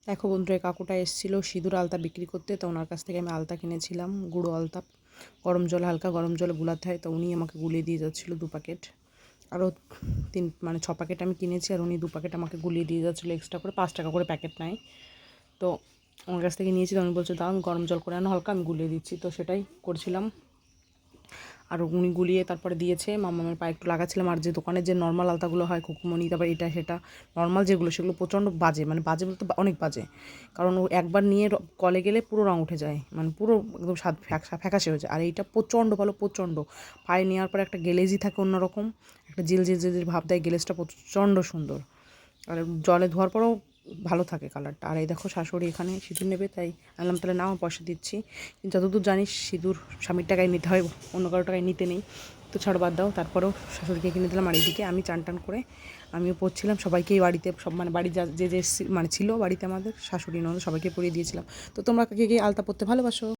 দেখো বন্ধুরা, কাকুটা এসেছিলো সিঁদুর আলতা বিক্রি করতে, তো ওনার কাছ থেকে আমি আলতা কিনেছিলাম, গুঁড়ো আলতা। হালকা গরম জলে গুলাতে হয়, তো উনি আমাকে গুলিয়ে দিয়ে যাচ্ছিলো 2 প্যাকেট। আরও 6 প্যাকেট আমি কিনেছি, আর উনি 2 প্যাকেট আমাকে গুলিয়ে দিয়ে যাচ্ছিলো এক্সট্রা করে। 5 টাকা করে প্যাকেট নেয়। তো ওনার কাছ থেকে নিয়েছি, তো উনি বলছে দাও আমি গরম জল করে আনো হালকা, আমি গুলিয়ে দিচ্ছি। তো সেটাই করছিলাম। আর উনি গুলিয়ে তারপরে দিয়েছে। মামামের পায়ে একটু লাগাচ্ছিলাম। আর যে দোকানের যে নর্মাল আলতাগুলো হয়, খুকুমনি, তারপর এটা সেটা নর্মাল যেগুলো, সেগুলো প্রচণ্ড বাজে, মানে বাজে বলতে অনেক বাজে। কারণ ও একবার নিয়ে কলে গেলে পুরো রঙ উঠে যায়, মানে পুরো একদম স্বাদ ফ্যাকাশে হয়ে যায়। আর এইটা প্রচণ্ড ভালো, প্রচণ্ড। পায়ে নেওয়ার পরে একটা গ্লেজি থাকে অন্যরকম, একটা জিল জিল জিল ভাব দেয়। গ্লেজটা প্রচণ্ড সুন্দর। আর জলে ধোয়ার পরেও ভালো থাকে কালারটা। আর এই দেখো শাশুড়ি এখানে সিঁদুর নেবে, তাই আনলাম তাহলে নাও, পয়সা দিচ্ছি। কিন্তু যতদূর জানিস সিঁদুর স্বামীর টাকায় নিতে হয়, অন্য কারো টাকায় নিতে নেই। তো ছাড়ো, বাদ দাও। তারপরেও শাশুড়িকে কিনে দিলাম। আর এইদিকে আমি চান টান করে আমিও পড়ছিলাম। সবাইকেই বাড়িতে সব, মানে বাড়ি যে যে মানে ছিল বাড়িতে আমাদের শাশুড়ি ননদ সবাইকে পরিয়ে দিয়েছিলাম। তো তোমরা কে কে আলতা পরতে ভালোবাসো?